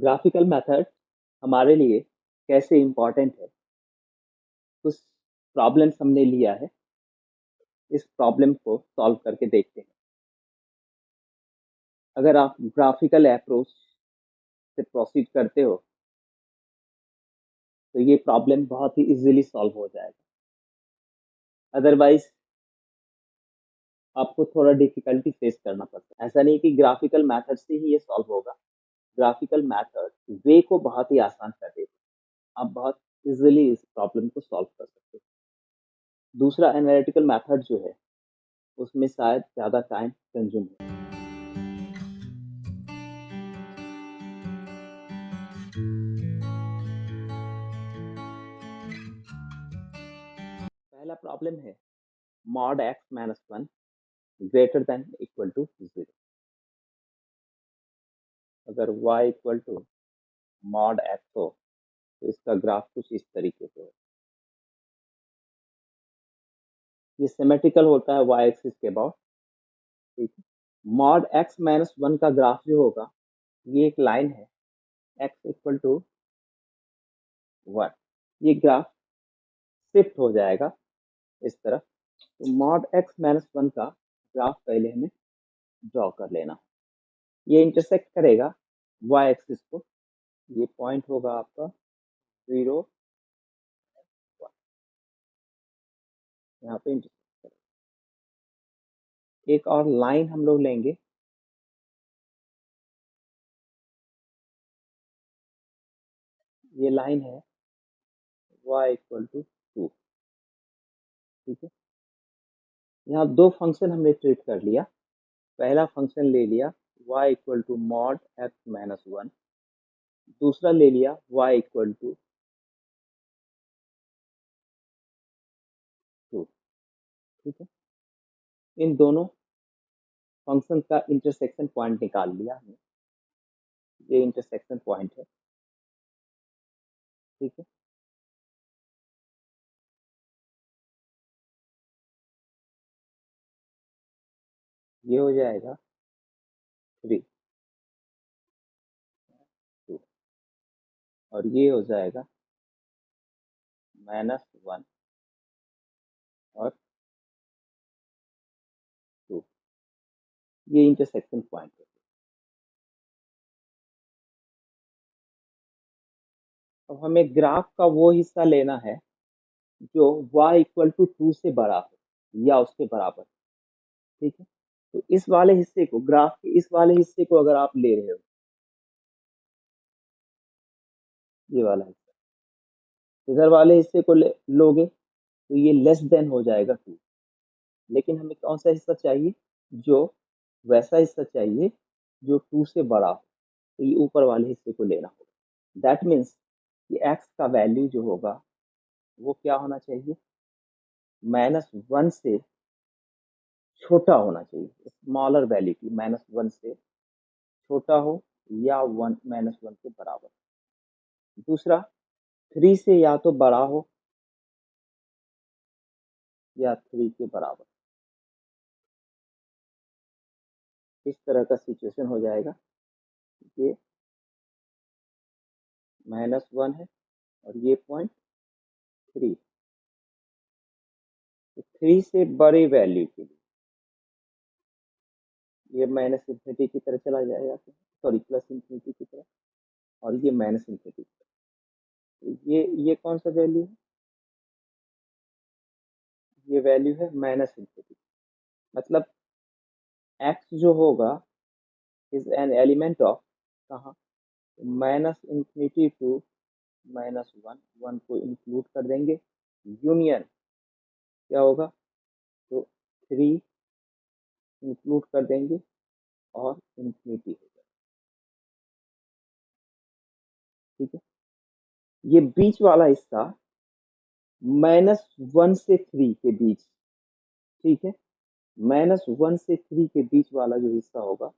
Graphical method हमारे लिए कैसे इम्पोर्टेंट है। कुछ प्रॉब्लम्स हमने लिया है, इस प्रॉब्लम को सॉल्व करके देखते हैं। अगर आप ग्राफिकल अप्रोच से प्रोसीड करते हो तो ये प्रॉब्लम बहुत ही इजीली सॉल्व हो जाएगा। अदरवाइज आपको थोड़ा डिफिकल्टी फेस करना पड़ता है। ऐसा नहीं कि ग्राफिकल मेथड से ही ये सॉल्व होगा। ग्राफिकल मेथड वे को बहुत ही आसान कर देगा। आप बहुत इजीली इस प्रॉब्लम को सॉल्व कर सकते हो। दूसरा एनालिटिकल मेथड जो है उसमें शायद ज़्यादा टाइम कंज्यूम हो। पहला प्रॉब्लम है mod x minus one greater than equal to zero. अगर y equal to mod x हो तो इसका ग्राफ कुछ इस तरीके से हो। ये सिमेट्रिकल होता है y एक्सिस के अबाउट। ठीक है, मॉड एक्स माइनस वन का ग्राफ जो होगा ये एक लाइन है x इक्वल टू वन। ये ग्राफ शिफ्ट हो जाएगा इस तरफ। तो मॉड एक्स माइनस वन का ग्राफ पहले हमें ड्रॉ कर लेना। ये इंटरसेक्ट करेगा y एक्सिस को। ये पॉइंट होगा आपका 0 1, यहाँ पे इंटरसेक्ट करेगा। एक और लाइन हम लोग लेंगे, ये लाइन है y इक्वल टू टू। ठीक है, यहाँ दो फंक्शन हमने ट्रीट कर लिया। पहला फंक्शन ले लिया y equal to mod x minus one, दूसरा ले लिया y इक्वल टू टू। ठीक है, इन दोनों फंक्शन का इंटरसेक्शन पॉइंट निकाल लिया हमने। ये इंटरसेक्शन पॉइंट है। ठीक है, ये हो जाएगा 3 2 और ये हो जाएगा माइनस वन और टू। ये इंटरसेक्शन पॉइंट है। अब हमें ग्राफ का वो हिस्सा लेना है जो y इक्वल टू टू से बड़ा हो या उसके बराबर। ठीक है, तो इस वाले हिस्से को, ग्राफ के इस वाले हिस्से को अगर आप ले रहे हो, ये वाला हिस्सा इधर वाले हिस्से को लोगे तो ये लेस देन हो जाएगा टू। लेकिन हमें कौन सा हिस्सा चाहिए? जो वैसा हिस्सा चाहिए जो टू से बड़ा हो। तो ये ऊपर वाले हिस्से को लेना होगा। दैट मीन्स कि x का वैल्यू जो होगा वो क्या होना चाहिए? माइनस वन से छोटा होना चाहिए। स्मॉलर वैल्यू की माइनस वन से छोटा हो या वन माइनस वन के बराबर। दूसरा, थ्री से या तो बड़ा हो या थ्री के बराबर। इस तरह का सिचुएशन हो जाएगा। ये माइनस वन है और ये पॉइंट थ्री। तो थ्री से बड़े वैल्यू के लिए ये माइनस इन्फिनिटी की तरह चला जाएगा, सॉरी प्लस इन्फिनिटी की तरह, और ये माइनस इन्फिनिटी की तरह। तो ये कौन सा वैल्यू है? ये वैल्यू है माइनस इन्फिनिटी। मतलब x जो होगा इज एन एलिमेंट ऑफ कहाँ? Minus infinity to minus one. One को इंक्लूड कर देंगे, यूनियन क्या होगा? तो थ्री इंक्लूड कर देंगे और इन्फिनिटी हो जाएगा। ठीक है, ये बीच वाला हिस्सा माइनस वन से थ्री के बीच। ठीक है, माइनस वन से थ्री के बीच वाला जो हिस्सा होगा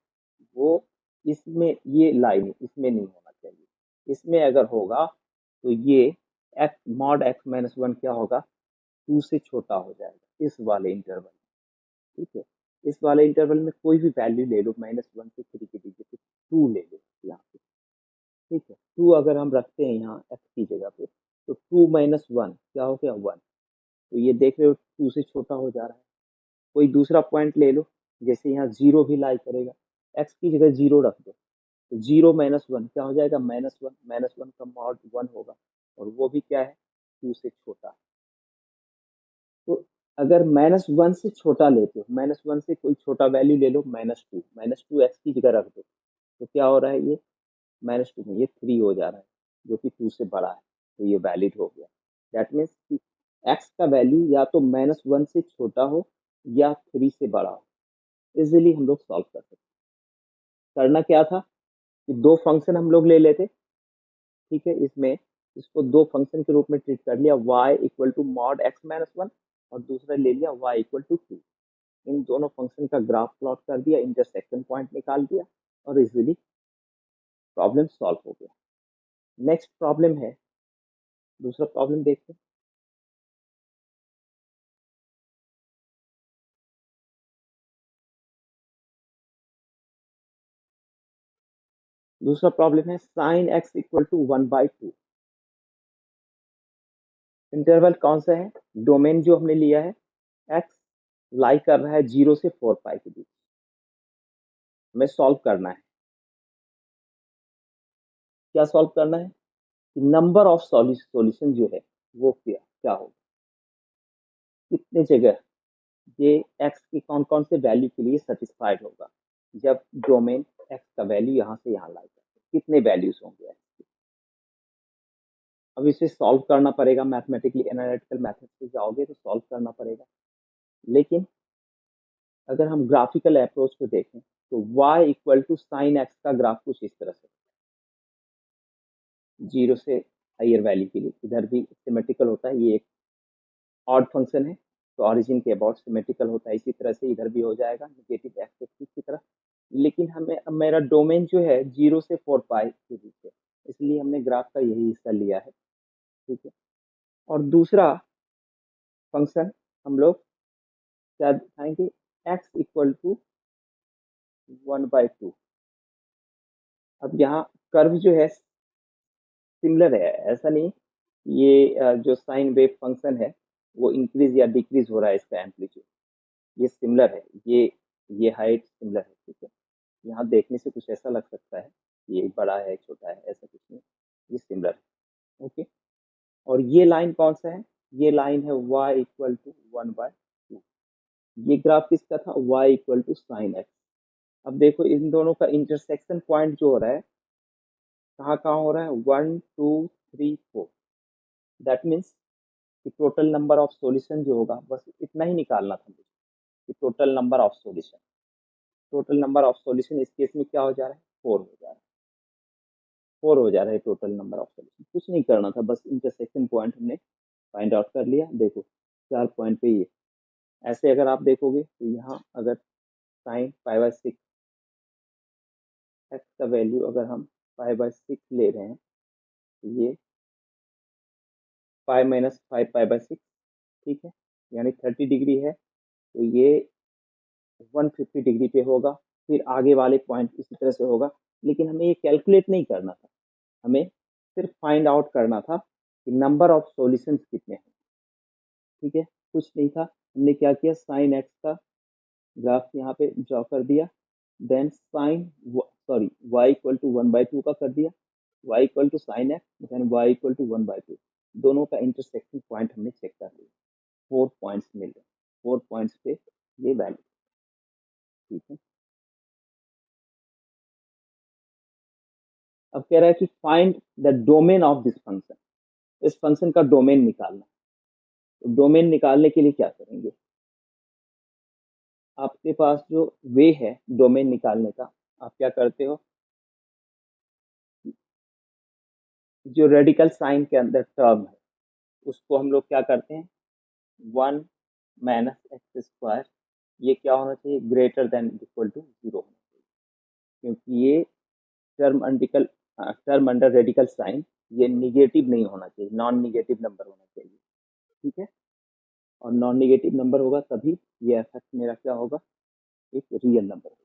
वो इसमें, ये लाइन इसमें नहीं होना चाहिए। इसमें अगर होगा तो ये x mod x minus one क्या होगा? टू से छोटा हो जाएगा इस वाले इंटरवल। ठीक है, इस वाले इंटरवल में कोई भी वैल्यू ले लो माइनस वन से थ्री के बीच, टू ले लो यहाँ पे। ठीक है। 2 अगर हम रखते हैं यहाँ x की जगह पे, तो 2 माइनस 1 क्या हो गया 1। तो ये देख रहे हो 2 से छोटा हो जा रहा है। कोई दूसरा पॉइंट ले लो, जैसे यहाँ 0 भी लाई करेगा, x की जगह 0 रख दो, तो 0 माइनस 1 क्या हो जाएगा -1। -1 का मॉड 1 होगा, और वो भी क्या है 2 से छोटा। तो अगर -1 से छोटा लेते हो, -1 से कोई छोटा वैल्यू ले लो, -2, -2 x की जगह रख दो, तो क्या हो रहा है ये -2 में ये 3 हो जा रहा है, जो कि 2 से बड़ा है, तो ये वैलिड हो गया। दैट मीन्स कि x का वैल्यू या तो -1 से छोटा हो या 3 से बड़ा हो। इजीली हम लोग सॉल्व कर सकते। करना क्या था कि दो फंक्शन हम लोग ले लेते, ठीक है। इसमें इसको दो फंक्शन के रूप में ट्रीट कर लिया, y equal to mod x minus 1, और दूसरा ले लिया y इक्वल टू 2। इन दोनों फंक्शन का ग्राफ प्लॉट कर दिया, इंटरसेक्शन पॉइंट निकाल दिया, और इजीली प्रॉब्लम सॉल्व हो गया। नेक्स्ट प्रॉब्लम है, दूसरा प्रॉब्लम देखते हैं। दूसरा प्रॉब्लम है sine x equal to 1/2। Interval कौन सा है, डोमेन जो हमने लिया है एक्स लाई कर रहा है 0 से 4 पाई के बीच। हमें सॉल्व करना है, क्या सॉल्व करना है कि नंबर ऑफ सॉल्यूशन जो है वो क्या क्या होगा, कितने जगह ये एक्स की कौन कौन से वैल्यू के लिए सेटिस्फाइड होगा जब डोमेन एक्स का वैल्यू यहाँ से यहाँ लाई करते हैं, कितने वैल्यूज होंगे। अब इसे सॉल्व करना पड़ेगा, मैथमेटिकली एनालिटिकल मेथड से जाओगे तो सॉल्व करना पड़ेगा। लेकिन अगर हम ग्राफिकल अप्रोच को देखें तो y equal to sine x का ग्राफ कुछ इस तरह से, 0 से हायर वैल्यू के लिए इधर भी सिमेट्रिकल होता है, ये एक ऑड फंक्शन है तो ऑरिजिन के अबाउट सिमेट्रिकल होता है, इसी तरह से इधर भी हो जाएगा नेगेटिव एक्स एक्सिस की तरह। लेकिन हमें अब मेरा डोमेन जो है 0 से 4 पाई के बीच है, इसलिए हमने ग्राफ का यही हिस्सा लिया है, ठीक है। और दूसरा फंक्शन हम लोग क्या दिखाएंगे, एक्स इक्वल टू 1/2। अब यहाँ कर्व जो है सिमिलर है, ऐसा नहीं ये जो साइन वेव फंक्शन है वो इंक्रीज या डिक्रीज हो रहा है, इसका एम्पलीट्यूड ये सिमिलर है, ये हाइट सिमिलर है, ठीक है। यहाँ देखने से कुछ ऐसा लग सकता है ये बड़ा है छोटा है, ऐसा कुछ नहीं, ये सिमिलर है, ओके। और ये लाइन कौन सा है, ये लाइन है y इक्वल टू 1/2। ये ग्राफ किसका था, y equal to sine x. अब देखो इन दोनों का इंटरसेक्शन पॉइंट जो हो रहा है कहाँ कहाँ हो रहा है, 1 2 3 4। दैट मीन्स कि टोटल नंबर ऑफ सॉल्यूशन जो होगा बस इतना ही निकालना था मुझे, कि total number of solution, total number of solution इस केस में क्या हो जा रहा है 4 हो जा रहा है, 4 हो जा रहा है टोटल नंबर ऑफ सॉल्यूशन। कुछ नहीं करना था, बस इंटरसेक्शन पॉइंट हमने फाइंड आउट कर लिया। देखो 4 पॉइंट पे ये ऐसे अगर आप देखोगे तो यहाँ अगर साइन π/6 एक्स का वैल्यू अगर हम π/6 ले रहे हैं तो ये π-5 π/6, ठीक है, यानी 30 डिग्री है, तो ये 150 डिग्री पे होगा। फिर आगे वाले पॉइंट इसी तरह से होगा, लेकिन हमें ये कैलकुलेट नहीं करना था, हमें सिर्फ फाइंड आउट करना था कि नंबर ऑफ सॉल्यूशंस कितने हैं, ठीक है। कुछ नहीं था, हमने क्या किया साइन एक्स का ग्राफ यहाँ पे ड्रॉ कर दिया, then sine sorry y equal to 1/2 का कर दिया, y equal to sine x then y equal to 1/2। दोनों का इंटरसेक्शन पॉइंट हमने चेक कर लिया, 4 पॉइंट्स मिल गए, 4 पॉइंट्स पे ये वैल्यू, ठीक है। अब कह रहा है कि find the domain of this function, इस फंक्शन का डोमेन निकालना। तो डोमेन निकालने के लिए क्या करेंगे, आपके पास जो वे है डोमेन निकालने का, आप क्या करते हो, जो रेडिकल साइन के अंदर टर्म है उसको हम लोग क्या करते हैं 1 - x², ये क्या होना चाहिए ग्रेटर देन इक्वल टू 0 होना चाहिए, क्योंकि ये टर्म अंडर रेडिकल साइन ये निगेटिव नहीं होना चाहिए, नॉन निगेटिव नंबर होना चाहिए, ठीक है। और नॉन निगेटिव नंबर होगा तभी ये इफेक्ट मेरा क्या होगा, एक रियल नंबर होगा,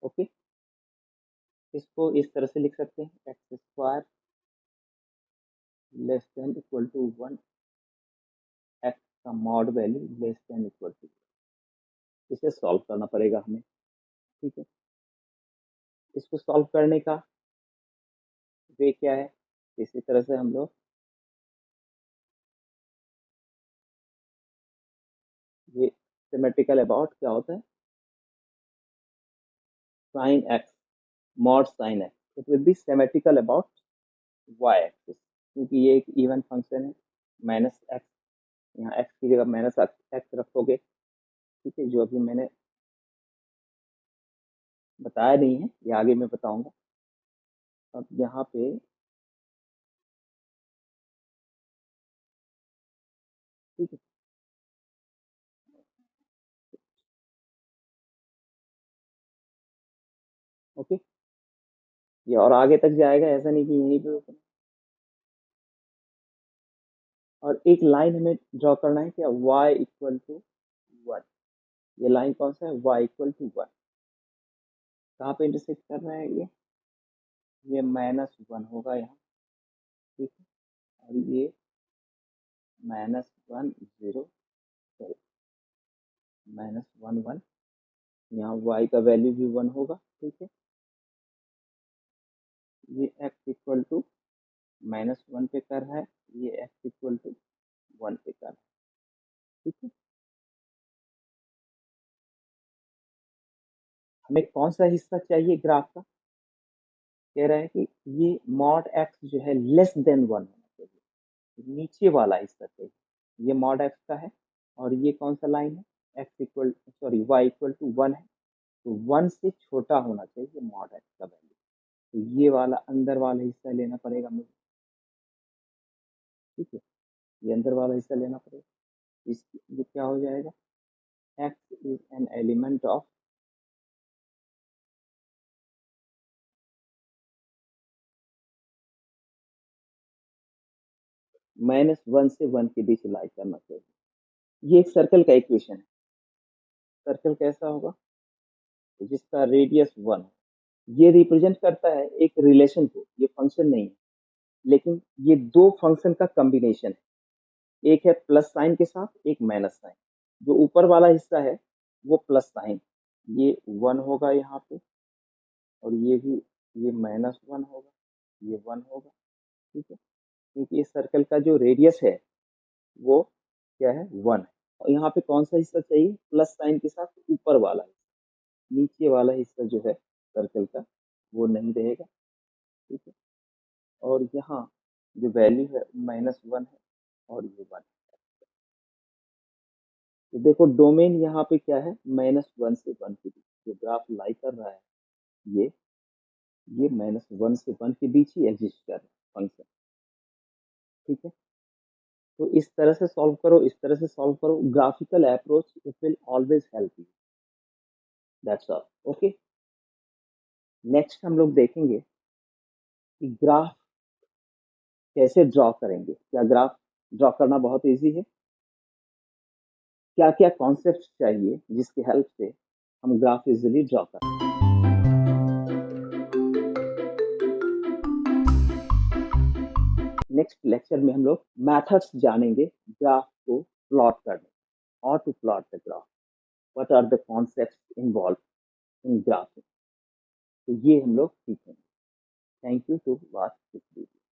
ओके। इसको इस तरह से लिख सकते हैं, X square less than equal to 1, X का mod value less than equal to, इसे सॉल्व करना पड़ेगा हमें। ठीक है, इसको सॉल्व करने का वे क्या है, इसी तरह से हम लोग ये सिमेट्रिकल अबाउट क्या होता है, sine x mod sine x, it will be symmetrical about y axis, क्योंकि ये एक इवन फंक्शन है। माइनस एक्स, यहाँ एक्स की जगह माइनस एक्स रखोगे। ठीक है, जो अभी मैंने बताया नहीं है, ये आगे मैं बताऊंगा। अब यहाँ पे ठीक है, ओके, ये और आगे तक जाएगा, ऐसा नहीं कि यहीं पे रुकना। और एक लाइन हमें ड्रॉ करना है क्या, y इक्वल टू 1, ये लाइन कौन सा है, y इक्वल टू 1, कहाँ पे इंटरसेक्ट कर रहा है ये -1 होगा यहाँ। ठीक है, और ये -1 0, सॉरी -1 1, यहाँ y का वैल्यू भी 1 होगा। ठीक है, ये x इक्वल टू -1 पे कर रहा है, ये x इक्वल टू 1 पे कर रहा है। ठीक है, हमें कौन सा हिस्सा चाहिए ग्राफ का, कह रहा है कि ये मॉड एक्स जो है लेस देन 1 होना चाहिए, नीचे वाला हिस्सा चाहिए, ये मॉड एक्स का है। और ये कौन सा लाइन है, x equal sorry y equal to 1 है, तो 1 से छोटा होना चाहिए मॉड एक्स का वैल्यू, तो ये वाला अंदर वाला हिस्सा लेना पड़ेगा मुझे। ठीक है, ये अंदर वाला हिस्सा लेना पड़ेगा, इस ये क्या हो जाएगा, x is an element of -1 से 1 के बीच लाई करना चाहिए। ये एक सर्कल का इक्वेशन है। सर्कल कैसा होगा, तो जिसका रेडियस 1 हो, ये रिप्रेजेंट करता है एक रिलेशन को, ये फंक्शन नहीं है, लेकिन ये दो फंक्शन का कॉम्बिनेशन है, एक है प्लस साइन के साथ, एक माइनस साइन। जो ऊपर वाला हिस्सा है वो प्लस साइन, ये 1 होगा यहाँ पे, और ये भी, ये -1 होगा, ये 1 होगा। ठीक है, क्योंकि इस सर्कल का जो रेडियस है वो क्या है, 1 है। और यहाँ पे कौन सा हिस्सा चाहिए, प्लस साइन के साथ ऊपर वाला हिस्सा, नीचे वाला हिस्सा जो है सर्कल का वो नहीं रहेगा। ठीक है, और यहाँ जो वैल्यू है -1 है, और ये 1 है। तो देखो डोमेन यहाँ पे क्या है, -1 से 1 के बीच जो ग्राफ लाई कर रहा है, ये ये -1 से 1 के बीच ही एग्जिस्ट कर रहा है फंक्शन। ठीक है, तो इस तरह से सॉल्व करो, इस तरह से सॉल्व करो, graphical approach it will always help you, that's all. Okay, next हम लोग देखेंगे कि ग्राफ कैसे ड्रॉ करेंगे। क्या ग्राफ ड्रॉ करना बहुत इजी है, क्या क्या कॉन्सेप्ट चाहिए जिसकी हेल्प से हम ग्राफ इजीली ड्रॉ कर। नेक्स्ट लेक्चर में हम लोग मेथड्स जानेंगे ग्राफ को प्लॉट करने, और to plot the graph, what are the concepts involve in graphing, तो ये हम लोग सीखेंगे। Thank you to watch this video.